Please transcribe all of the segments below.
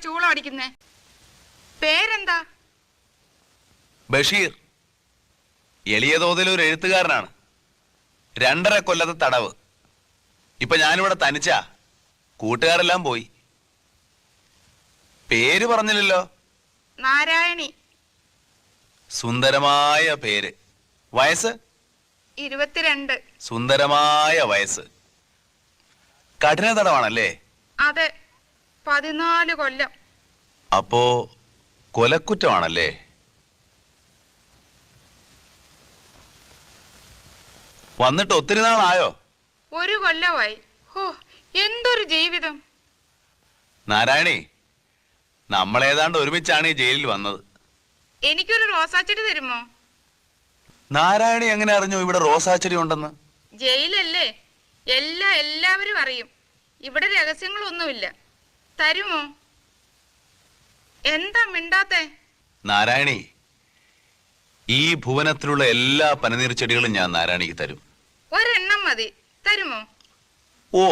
ചൂളം അടിക്കുന്നേ? പേരെന്താ? ബഷീർ. എളിയ തോതിൽ ഒരു എഴുത്തുകാരനാണ്. 2.5 കൊല്ലത്തെ തടവ്. ഇപ്പൊ ഞാനിവിടെ തനിച്ചാ. കൂട്ടുകാരെല്ലാം പോയി. പേര് പറഞ്ഞില്ലല്ലോ. നാരായണി. സുന്ദരമായ പേര്. വയസ്സ്? 22. സുന്ദരമായ വയസ്സ്. കഠിന തടവാണല്ലേ? അതെ, 14 കൊല്ലം. അപ്പോ കൊലക്കുറ്റമാണല്ലേ? വന്നിട്ട് ഒത്തിരി നാളായോ? 1 കൊല്ലമായി. ഹോ, എന്തൊരു ജീവിതം. നാരായണി, നമ്മളേതാണ്ട് ഒരുമിച്ചാണ് ഈ ജയിലിൽ വന്നത്. എനിക്കൊരു റോസാച്ചെടി തരുമോ? നാരായണി എങ്ങനെ അറിഞ്ഞു ഇവിടെ റോസാച്ചെടി ഉണ്ടെന്ന്? ജയിലല്ലേ, എല്ലാവരും അറിയും. ഇവിടെ രഹസ്യങ്ങളൊന്നുമില്ല. തരുമോ? എന്താ മിണ്ടാത്തെ? നാരായണി, ഈ ഭുവനത്തിലുള്ള എല്ലാ പനിനീർ ചെടികളും ഞാൻ നാരായണിക്ക് തരും. ഒരെണ്ണം മതി. തരുമോ? ഓ,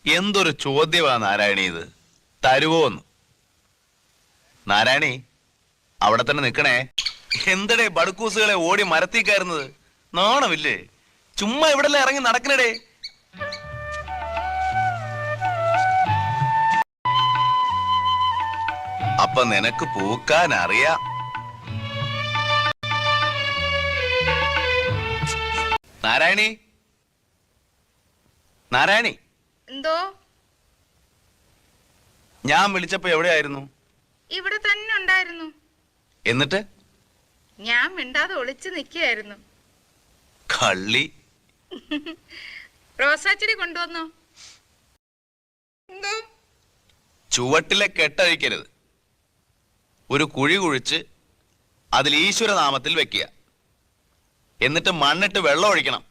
എന്തൊരു ചോദ്യമാ നാരായണി ഇത്. തരുവോന്ന്? നാരായണി, അവിടെ തന്നെ നിക്കണേ. എന്തടേ ബടുക്കൂസുകളെ ഓടി മരത്തിൽ കയറുന്നത്? നാണമില്ലേ? ചുമ്മാ ഇവിടെല്ലാം ഇറങ്ങി നടക്കണടേ. അപ്പൊ നിനക്ക് പൂക്കാൻ അറിയാം. നാരായണി, നാരായണി. എന്തോ? ഞാൻ വിളിച്ചപ്പോ എവിടെയായിരുന്നു? ഇവിടെ തന്നെ ഉണ്ടായിരുന്നു. എന്നിട്ട്? ഞാൻ മിണ്ടാതെ ഒളിച്ചു നിൽക്കുകയായിരുന്നു. കള്ളി. റോസാച്ചെടി കൊണ്ടുവന്നോ? എന്തോ? ചുവട്ടിലെ കെട്ടഴിക്കരുത്. ഒരു കുഴി കുഴിച്ച് അതിൽ ഈശ്വരനാമത്തിൽ വെക്കുക. എന്നിട്ട് മണ്ണിട്ട് വെള്ളം ഒഴിക്കണം.